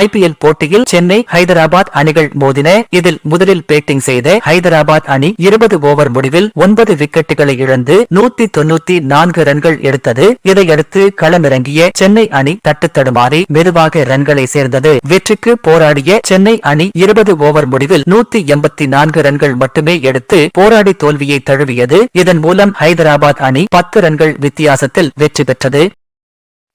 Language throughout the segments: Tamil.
IPL போட்டியில் சென்னை ஹைதராபாத் அணிகள் மோதின. இதில் முதலில் பேட்டிங் செய்த ஹைதராபாத் அணி 20 ஓவர் முடிவில் 9 விக்கெட்டுகளை இழந்து 194 ரன்கள் எடுத்தது. இதையடுத்து களமிறங்கிய சென்னை அணி தட்டுத்தடுமாறி மெதுவாக ரன்களை சேர்ந்தது. வெற்றிக்கு போராடிய சென்னை அணி 20 ஓவர் முடிவில் 184 ரன்கள் மட்டுமே எடுத்து போராடி தோல்வியை தழுவியது. இதன் மூலம் ஹைதராபாத் அணி 10 ரன்கள் வித்தியாசத்தில் வெற்றி பெற்றது.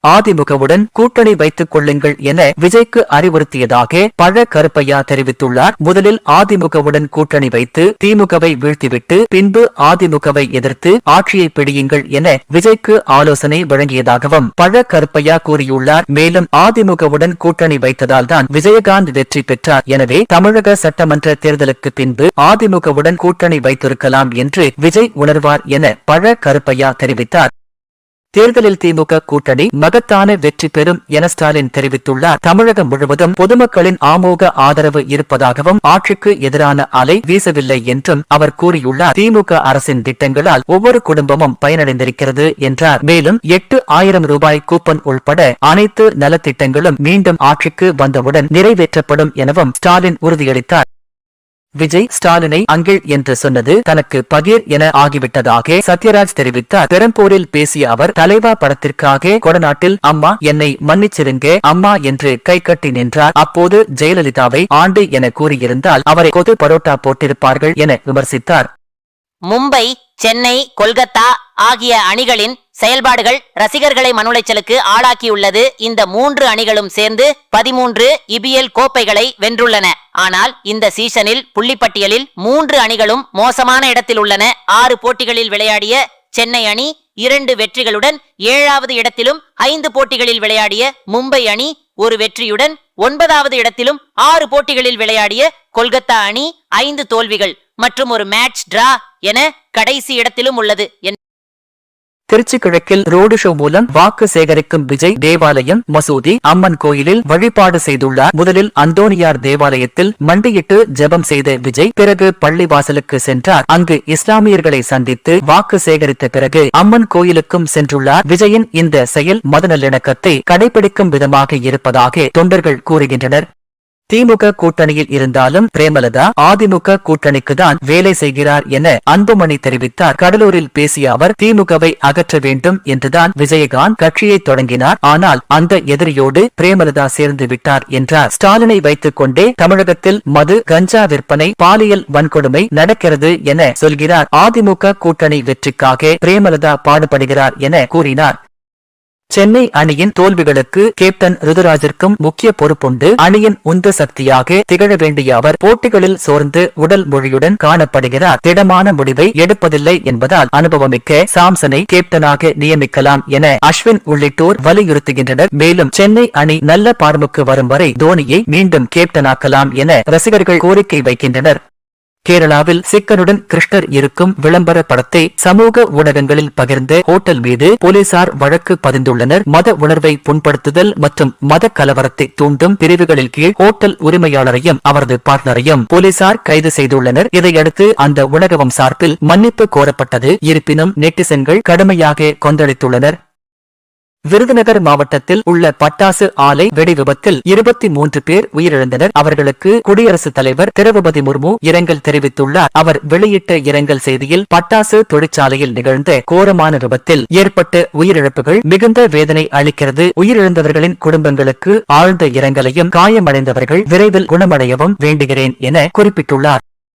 அதிமுகவுடன் கூட்டணி வைத்துக் கொள்ளுங்கள் என விஜய்க்கு அறிவுறுத்தியதாக பழ கருப்பையா தெரிவித்துள்ளார். முதலில் அதிமுகவுடன் கூட்டணி வைத்து திமுகவை வீழ்த்திவிட்டு பின்பு அதிமுகவை எதிர்த்து ஆட்சியை பிடியுங்கள் என விஜய்க்கு ஆலோசனை வழங்கியதாகவும் பழ கருப்பையா கூறியுள்ளார். மேலும் அதிமுகவுடன் கூட்டணி வைத்ததால் தான் விஜயகாந்த் வெற்றி பெற்றார். எனவே தமிழக சட்டமன்ற தேர்தலுக்கு பின்பு அதிமுகவுடன் கூட்டணி வைத்திருக்கலாம் என்று விஜய் உணர்வார் என பழ கருப்பையா தெரிவித்தார். தேர்தலில் திமுக கூட்டணி மகத்தான வெற்றி பெறும் என ஸ்டாலின் தெரிவித்துள்ளார். தமிழகம் முழுவதும் பொதுமக்களின் அமோக ஆதரவு இருப்பதாகவும் ஆட்சிக்கு எதிரான அலை வீசவில்லை என்றும் அவர் கூறியுள்ளார். திமுக அரசின் திட்டங்களால் ஒவ்வொரு குடும்பமும் பயனடைந்திருக்கிறது என்றார். மேலும் 8,000 ரூபாய் கூப்பன் உள்பட அனைத்து நலத்திட்டங்களும் மீண்டும் ஆட்சிக்கு வந்தவுடன் நிறைவேற்றப்படும் எனவும் ஸ்டாலின் உறுதியளித்தார். விஜய் ஸ்டாலினை அங்கிள் என்று சொன்னது தனக்கு பகீர் என ஆகிவிட்டதாக சத்யராஜ் தெரிவித்தார். பெரம்பூரில் பேசிய அவர் தலைவா படத்திற்காக கொடநாட்டில் அம்மா என்னை மன்னிச்சிருங்க அம்மா என்று கைகட்டி நின்றார். அப்போது ஜெயலலிதாவை ஆண்டு என கூறியிருந்தால் அவரை கொத்து பரோட்டா போட்டிருப்பார்கள் என விமர்சித்தார். மும்பை, சென்னை, கொல்கத்தா ஆகிய அணிகளின் செயல்பாடுகள் ரசிகர்களை மனஉளைச்சலுக்கு ஆளாக்கியுள்ளது. இந்த 3 அணிகளும் சேர்ந்து 13 IPL கோப்பைகளை வென்றுள்ளன. ஆனால் இந்த சீசனில் புள்ளிப்பட்டியலில் 3 அணிகளும் மோசமான இடத்தில் உள்ளன. 6 போட்டிகளில் விளையாடிய சென்னை அணி 2 வெற்றிகளுடன் 7வது இடத்திலும், 5 போட்டிகளில் விளையாடிய மும்பை அணி 1 வெற்றியுடன் 9வது இடத்திலும், 6 போட்டிகளில் விளையாடிய கொல்கத்தா அணி 5 தோல்விகள் மற்றும் ஒரு மேட்ச் டிரா என கடைசி இடத்திலும் உள்ளது. திருச்சி கிழக்கில் ரோடு ஷோ மூலம் வாக்கு சேகரிக்கும் விஜய் தேவாலயம், மசூதி, அம்மன் கோயிலில் வழிபாடு செய்துள்ளார். முதலில் அந்தோனியார் தேவாலயத்தில் மண்டியிட்டு ஜெபம் செய்த விஜய் பிறகு பள்ளிவாசலுக்கு சென்றார். அங்கு இஸ்லாமியர்களை சந்தித்து வாக்கு சேகரித்த பிறகு அம்மன் கோயிலுக்கும் சென்றுள்ளார். விஜயின் இந்த செயல் மத நல்லிணக்கத்தை கடைபிடிக்கும் விதமாக இருப்பதாக தொண்டர்கள் கூறுகின்றனர். திமுக கூட்டணியில் இருந்தாலும் பிரேமலதா அதிமுக கூட்டணிக்குதான் வேலை செய்கிறார் என அன்புமணி தெரிவித்தார். கடலூரில் பேசிய அவர் திமுகவை அகற்ற வேண்டும் என்றுதான் விஜயகாந்த் கட்சியை தொடங்கினார். ஆனால் அந்த எதிரியோடு பிரேமலதா சேர்ந்து விட்டார் என்றார். ஸ்டாலினை வைத்துக் கொண்டே தமிழகத்தில் மது, கஞ்சா விற்பனை, பாலியல் வன்கொடுமை நடக்கிறது என சொல்கிறார். அதிமுக கூட்டணி வெற்றிக்காக பிரேமலதா பாடுபடுகிறார் என கூறினார். சென்னை அணியின் தோல்விகளுக்கு கேப்டன் ருதுராஜிற்கும் முக்கிய பொறுப்புண்டு. அணியின் உந்து சக்தியாக திகழ வேண்டிய அவர் போட்டிகளில் சோர்ந்து உடல் மொழியுடன் காணப்படுகிறார். திடமான முடிவை எடுப்பதில்லை என்பதால் அனுபவமிக்க சாம்சனை கேப்டனாக நியமிக்கலாம் என அஸ்வின் உள்ளிட்டோர் வலியுறுத்துகின்றனர். மேலும் சென்னை அணி நல்ல பார்முக்கு வரும் வரை தோனியை மீண்டும் கேப்டனாக்கலாம் என ரசிகர்கள் கோரிக்கை வைக்கின்றனர். கேரளாவில் சிக்கனுடன் கிருஷ்ணர் இருக்கும் விளம்பர படத்தை சமூக ஊடகங்களில் பகிர்ந்த ஹோட்டல் மீது போலீசார் வழக்கு பதிந்துள்ளனர். மத உணர்வை புண்படுத்துதல் மற்றும் மத கலவரத்தை தூண்டும் பிரிவுகளில் கீழ் ஹோட்டல் உரிமையாளரையும் அவரது பார்ட்னரையும் போலீசார் கைது செய்துள்ளனர். இதையடுத்து அந்த உணவகம் சார்பில் மன்னிப்பு கோரப்பட்டது. இருப்பினும் நெட்டிசன்கள் கடுமையாக கொந்தளித்துள்ளனர். விருதுநகர் மாவட்டத்தில் உள்ள பட்டாசு ஆலை வெடி விபத்தில் 23 பேர் உயிரிழந்தனர். அவர்களுக்கு குடியரசுத் தலைவர் திரௌபதி முர்மு இரங்கல் தெரிவித்துள்ளார். அவர் வெளியிட்ட இரங்கல் செய்தியில் பட்டாசு தொழிற்சாலையில் நிகழ்ந்த கோரமான விபத்தில் ஏற்பட்ட உயிரிழப்புகள் மிகுந்த வேதனை அளிக்கிறது. உயிரிழந்தவர்களின் குடும்பங்களுக்கு ஆழ்ந்த இரங்கலையும் காயமடைந்தவர்கள் விரைவில் குணமடையவும் வேண்டுகிறேன் என குறிப்பிட்டுள்ளார்.